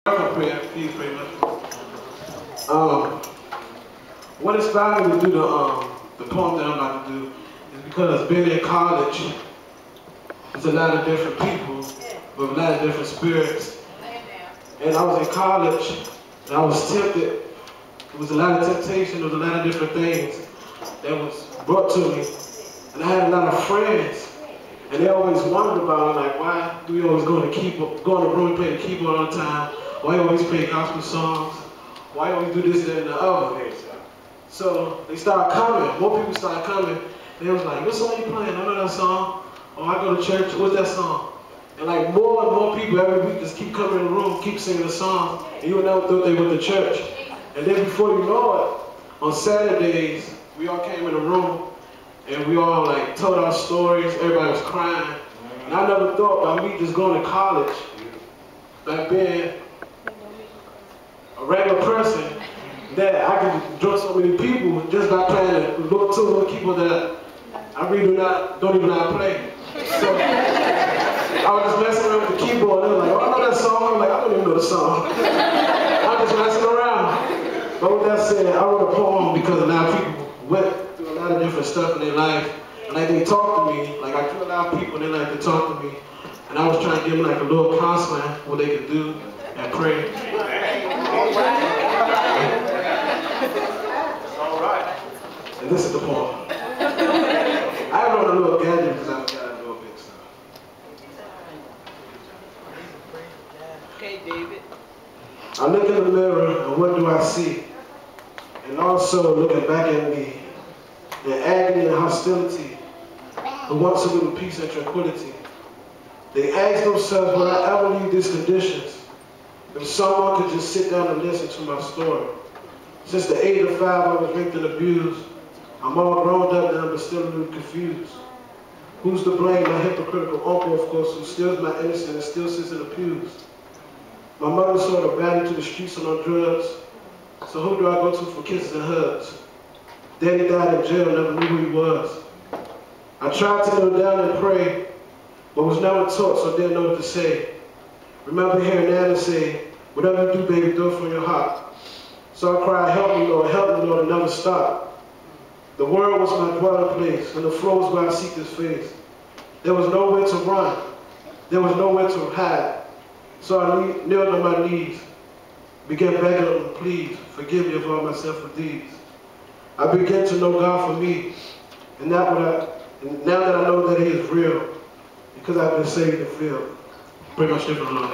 Please pray much. What inspired me to do the poem that I'm about to do is because being in college, there's a lot of different people with a lot of different spirits. And I was in college and I was tempted. There was a lot of temptation, there was a lot of different things that was brought to me. And I had a lot of friends. And they always wondered about it, like, why do we always go in the room and play the keyboard all the time? Why you always play gospel songs? Why you always do this, that, and the other? So they started coming. More people started coming. They was like, what song you playing? I know that song. Oh, I go to church. What's that song? And like more and more people every week just keep coming in the room, keep singing the songs, and you would never thought they went to church. And then before you know it, on Saturdays, we all came in the room and we all like told our stories. Everybody was crying. And I never thought by me just going to college, by being a regular person, that I could draw so many people just by playing a little two keyboard that I really don't even know how to play. So I was just messing around with the keyboard and they were like, oh, I know that song. I'm like, I don't even know the song. I'm just messing around. But with that said, I wrote a poem because a lot of people went through a lot of different stuff in their life. And like they talk to me, like I do a lot of people and they like to talk to me. And I was trying to give them like a little counseling, what they could do and pray. All right. And this is the poem. I wrote a little gadget because I've got to do a big stuff. Okay, David. I look in the mirror and what do I see? And also looking back at me, the agony and hostility, who wants a little peace and tranquility. They ask themselves, will I ever leave these conditions? If someone could just sit down and listen to my story. Since the age of 5, I was raped and abused. I'm all grown up now, but still a little confused. Who's to blame? My hypocritical uncle, of course, who steals my innocence and still sits in the pews. My mother sold a body to the streets and on drugs. So who do I go to for kisses and hugs? Daddy died in jail, never knew who he was. I tried to kneel down and pray, but was never taught, so didn't know what to say. Remember hearing Anna say, whatever you do, baby, do it from your heart. So I cried, help me, Lord, and never stop. The world was my dwelling place, and the floor was where I seek his face. There was nowhere to run. There was nowhere to hide. So I kneeled on my knees, began begging him, please, forgive me of all my sinful deeds. I began to know God for me, and now that I know that he is real, because I've been saved and filled. Bring my shit for the Lord.